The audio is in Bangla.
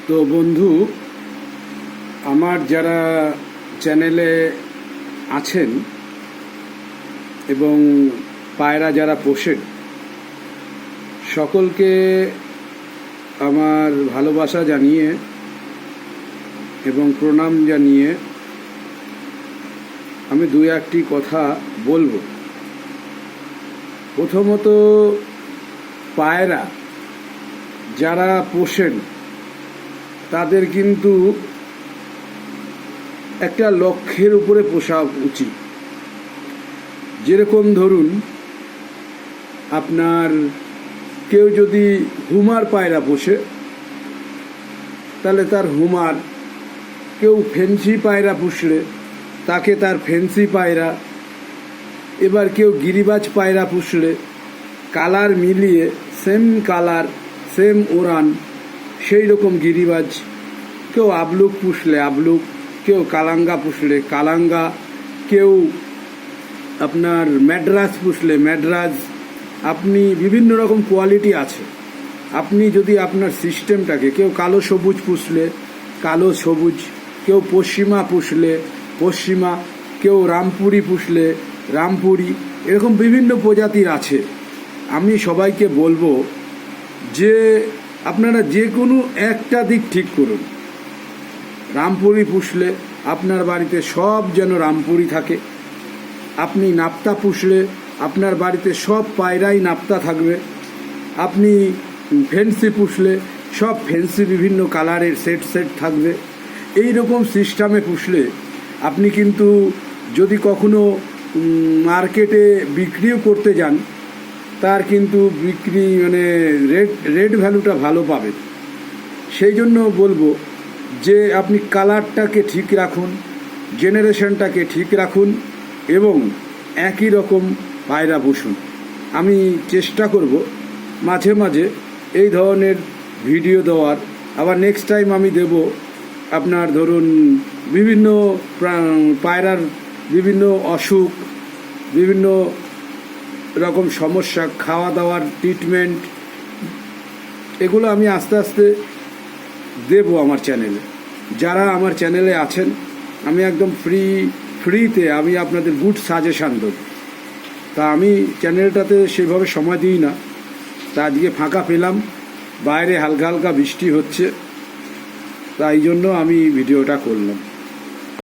তো বন্ধু, আমার যারা চ্যানেলে আছেন এবং পায়রা যারা পোষেন, সকলকে আমার ভালোবাসা জানিয়ে এবং প্রণাম জানিয়ে আমি দু একটি কথা বলবো। প্রথমত, পায়রা যারা পোষেন তাদের কিন্তু একটা লক্ষ্যের উপরে পোষা উচিত। যেরকম ধরুন, আপনার কেউ যদি হুমার পায়রা পোষে তাহলে তার হুমার, কেউ ফেন্সি পায়রা পুষলে তাকে তার ফেন্সি পায়রা, এবার কেউ গিরিবাজ পায়রা পুষলে কালার মিলিয়ে সেম কালার সেম ওড়ান সেই রকম গিরিবাজ, কেউ আবলুক পুষলে আবলুক, কেউ কালাঙ্গা পুষলে কালাঙ্গা, কেউ আপনার ম্যাড্রাস পুষলে ম্যাড্রাস। আপনি বিভিন্ন রকম কোয়ালিটি আছে। আপনি যদি আপনার সিস্টেমটাকে, কেউ কালো সবুজ পুষলে কালো সবুজ, কেউ পশ্চিমা পুষলে পশ্চিমা, কেউ রামপুরি পুষলে রামপুরি, এরকম বিভিন্ন প্রজাতির আছে। আমি সবাইকে বলবো যে আপনারা যে কোনো একটা দিক ঠিক করুন। রামপুরি পুষলে আপনার বাড়িতে সব যেন রামপুরি থাকে। আপনি নাপ্তা পুষলে আপনার বাড়িতে সব পায়রাই নাপ্তা থাকবে। আপনি ফেন্সি পুষলে সব ফেন্সি বিভিন্ন কালারের সেট সেট থাকবে। এই রকম সিস্টেমে পুষলে আপনি কিন্তু যদি কখনো মার্কেটে বিক্রিও করতে যান, তার কিন্তু বিক্রি রেট ভ্যালুটা ভালো পাবেন। সেই জন্য বলবো যে আপনি কালারটাকে ঠিক রাখুন, জেনারেশনটাকে ঠিক রাখুন এবং একই রকম পায়রা পুষুন। আমি চেষ্টা করব মাঝে মাঝে এই ধরনের ভিডিও দেওয়ার। আবার নেক্সট টাইম আমি দেব আপনার ধরুন বিভিন্ন পায়রার বিভিন্ন অসুখ, বিভিন্ন রকম সমস্যা, খাওয়া দাওয়ার ট্রিটমেন্ট, এগুলো আমি আস্তে আস্তে দেব আমার চ্যানেলে। যারা আমার চ্যানেলে আছেন, আমি একদম ফ্রিতে আমি আপনাদের গুড সাজেশান দেব। তা আমি চ্যানেলটাতে সেভাবে সময় দিই না, তা আজকে ফাঁকা পেলাম, বাইরে হালকা হালকা বৃষ্টি হচ্ছে, তাই জন্য আমি ভিডিওটা করলাম।